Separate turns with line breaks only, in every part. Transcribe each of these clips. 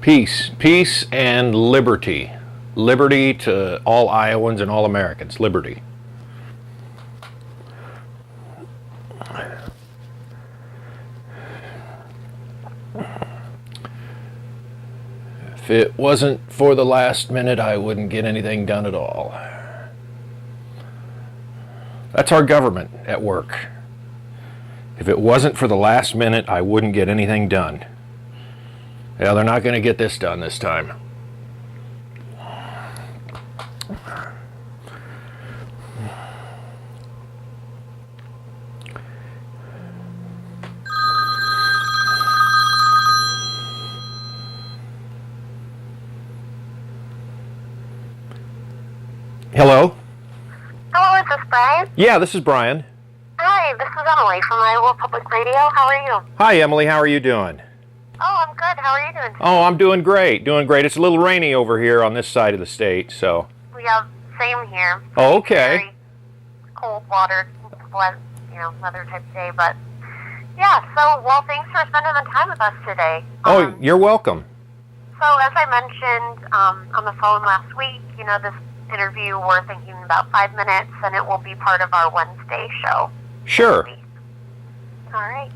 Peace. Peace and liberty. Liberty to all Iowans and all Americans. Liberty. If it wasn't for the last minute, I wouldn't get anything done at all. That's our government at work. If it wasn't for the last minute, I wouldn't get anything done. Yeah, they're not going to get this done this time. Hello?
Hello, is this Bryan?
Yeah, this is Bryan.
Hi, this is Emily from Iowa Public Radio. How are you?
Hi, Emily. How are you doing?
Oh, I'm good. How are you doing?
Oh, I'm doing great. Doing great. It's a little rainy over here on this side of the state, so.
Yeah, same here.
Oh, okay.
Very cold water, weather type day, but yeah, well, thanks for spending the time with us today.
Oh, you're welcome.
So, as I mentioned on the phone last week, this interview, we're thinking about 5 minutes, and it will be part of our Wednesday show.
Sure.
All right.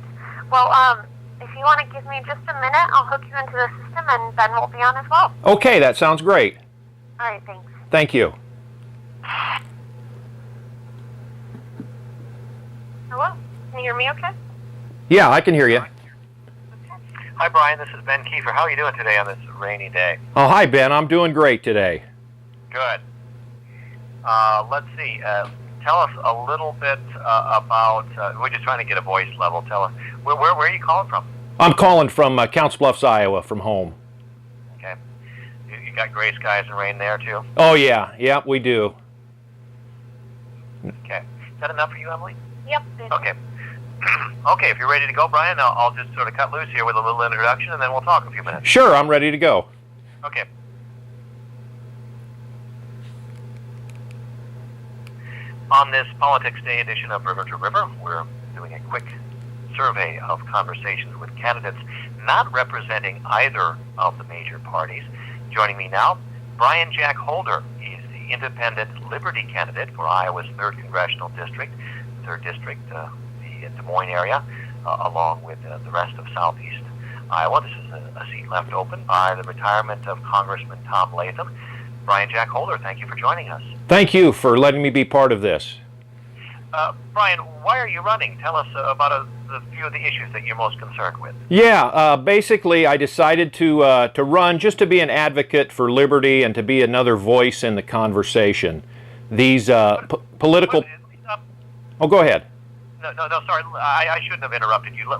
Well, if you want to give me just a minute, I'll hook you into the system, and Ben will be on as well.
Okay, that sounds great.
All right, thanks.
Thank you.
Hello? Can you hear me okay?
Yeah, I can hear you.
Hi, Bryan. This is Ben Kiefer. How are you doing today on this rainy day?
Oh, hi, Ben. I'm doing great today.
Good. Let's see. Tell us a little bit about, we're just trying to get a voice level. Tell us, where are you calling from?
I'm calling from Counts Bluffs, Iowa, from home.
Okay. You got gray skies and rain there, too?
Oh, yeah. Yeah, we do.
Okay. Is that enough for you, Emily?
Yep.
Okay. Okay, if you're ready to go, Bryan, I'll just sort of cut loose here with a little introduction, and then we'll talk a few minutes.
Sure, I'm ready to go.
Okay. On this Politics Day edition of River to River, we're doing a quick survey of conversations with candidates not representing either of the major parties. Joining me now, Bryan Jack Holder. He's the independent Liberty candidate for Iowa's 3rd Congressional District, 3rd District, the Des Moines area, along with the rest of Southeast Iowa. This is a seat left open by the retirement of Congressman Tom Latham. Bryan Jack Holder, thank you for joining us.
Thank you for letting me be part of this.
Bryan, why are you running? Tell us about a few of the issues that you're most concerned with.
Yeah, basically I decided to run just to be an advocate for liberty and to be another voice in the conversation. These political... Oh, go ahead.
No, sorry. I shouldn't have interrupted you.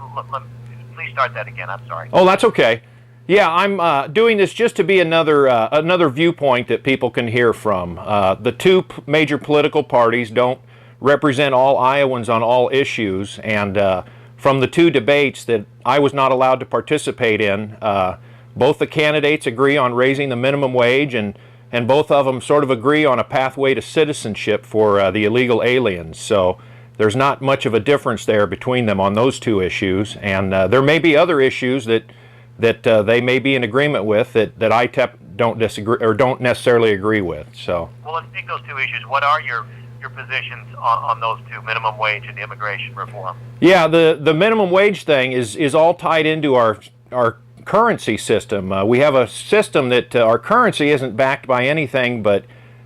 Please start that again. I'm sorry.
Oh, that's okay. Yeah, I'm doing this just to be another viewpoint that people can hear from. The two major political parties don't represent all Iowans on all issues, and from the two debates that I was not allowed to participate in, both the candidates agree on raising the minimum wage, and both of them sort of agree on a pathway to citizenship for the illegal aliens. So there's not much of a difference there between them on those two issues, and there may be other issues that they may be in agreement with that I don't disagree or don't necessarily agree with. So.
Well, let's take those two issues. What are your positions on those two, minimum wage and immigration reform?
Yeah, the minimum wage thing is all tied into our currency system. We have a system that our currency isn't backed by anything but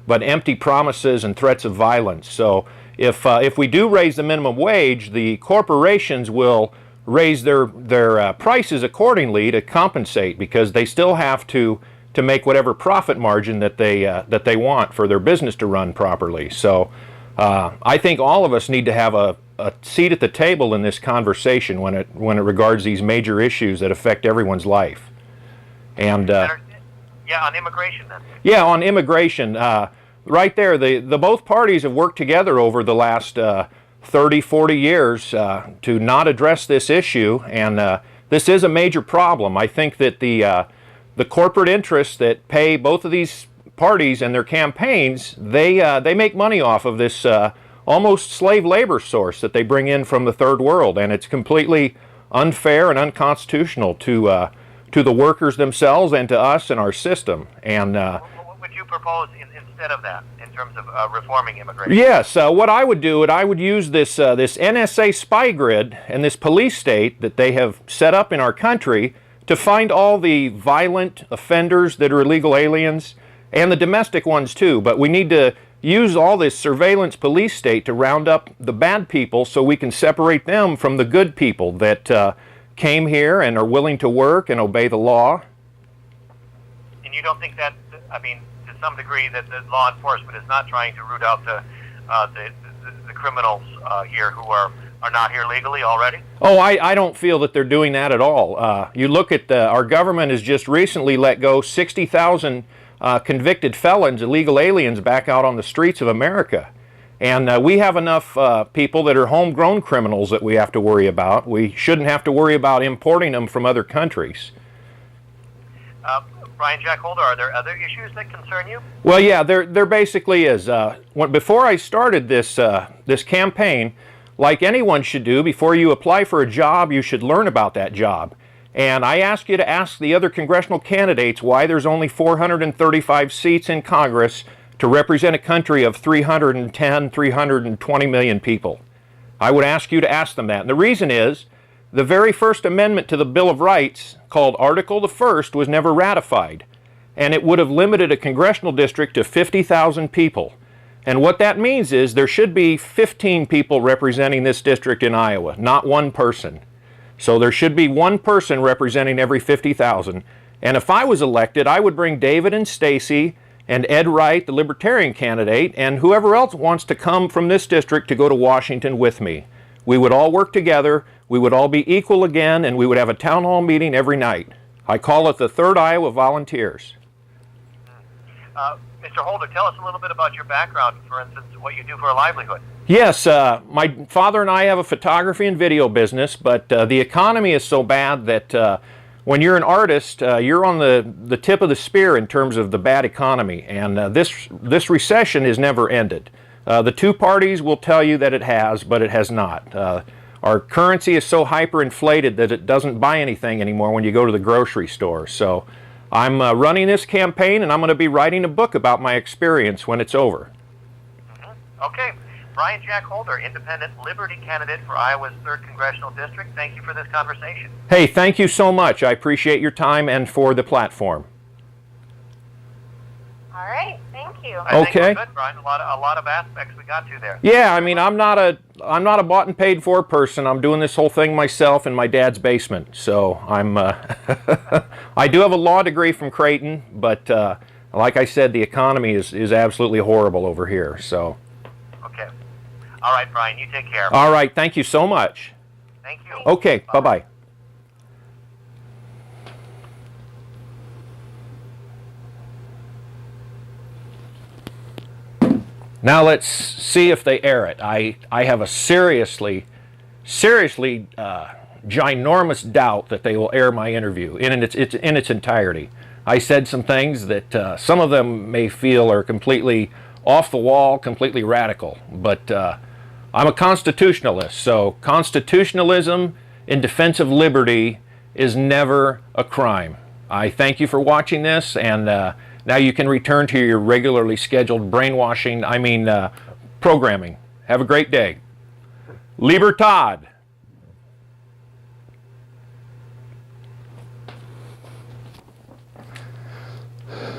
empty promises and threats of violence. So if we do raise the minimum wage, the corporations will raise their prices accordingly to compensate, because they still have to make whatever profit margin that they want for their business to run properly. So I think all of us need to have a seat at the table in this conversation when it regards these major issues that affect everyone's life. And
yeah, on immigration then.
Yeah, on immigration, right there, the both parties have worked together over the last 30, 40 years to not address this issue, and this is a major problem. I think that the corporate interests that pay both of these parties and their campaigns, they make money off of this almost slave labor source that they bring in from the third world, and it's completely unfair and unconstitutional to to the workers themselves and to us and our system. And
what would you propose instead of that in terms of reforming immigration?
yes, what I would do, I would use this this NSA spy grid and this police state that they have set up in our country to find all the violent offenders that are illegal aliens and the domestic ones too. But we need to use all this surveillance police state to round up the bad people so we can separate them from the good people that came here and are willing to work and obey the law.
And you don't think that, I mean, to some degree, that the law enforcement is not trying to root out the criminals here who are not here legally already?
Oh, I don't feel that they're doing that at all. You look at our government has just recently let go 60,000 convicted felons, illegal aliens, back out on the streets of America. And we have enough people that are homegrown criminals that we have to worry about. We shouldn't have to worry about importing them from other countries.
Bryan Jack Holder, are there other issues that concern you?
Well, yeah, there basically is. Before I started this campaign, like anyone should do, before you apply for a job, you should learn about that job. And I ask you to ask the other congressional candidates why there's only 435 seats in Congress to represent a country of 320 million people. I would ask you to ask them that. And the reason is, the very first amendment to the Bill of Rights, called Article the First, was never ratified. And it would have limited a congressional district to 50,000 people. And what that means is there should be 15 people representing this district in Iowa, not one person. So there should be one person representing every 50,000. And if I was elected, I would bring David and Stacy and Ed Wright, the Libertarian candidate, and whoever else wants to come from this district to go to Washington with me. We would all work together, we would all be equal again, and we would have a town hall meeting every night. I call it the 3rd Iowa Volunteers.
Mr. Holder, tell us a little bit about your background, for instance, what you do for a livelihood.
Yes, my father and I have a photography and video business, but the economy is so bad that when you're an artist, you're on the tip of the spear in terms of the bad economy, and this recession has never ended. The two parties will tell you that it has, but it has not. Our currency is so hyperinflated that it doesn't buy anything anymore when you go to the grocery store. So I'm running this campaign, and I'm going to be writing a book about my experience when it's over.
Okay. Bryan Jack Holder, independent Liberty candidate for Iowa's 3rd Congressional District. Thank you for this conversation.
Hey, thank you so much. I appreciate your time and for the platform.
All right, thank you.
I think
Okay.
we're good, Bryan. A lot of aspects we got to there.
Yeah, I mean, I'm not a bought and paid for person. I'm doing this whole thing myself in my dad's basement. So I'm I do have a law degree from Creighton, but like I said, the economy is absolutely horrible over here. So.
Okay. All right, Bryan, you take care.
All right, thank you so much.
Thank you.
Okay, bye-bye. Now let's see if they air it. I have a seriously ginormous doubt that they will air my interview in its entirety. I said some things that some of them may feel are completely off the wall, completely radical, but I'm a constitutionalist, so constitutionalism in defense of liberty is never a crime. I thank you for watching this, and now you can return to your regularly scheduled programming. Have a great day. Libertad.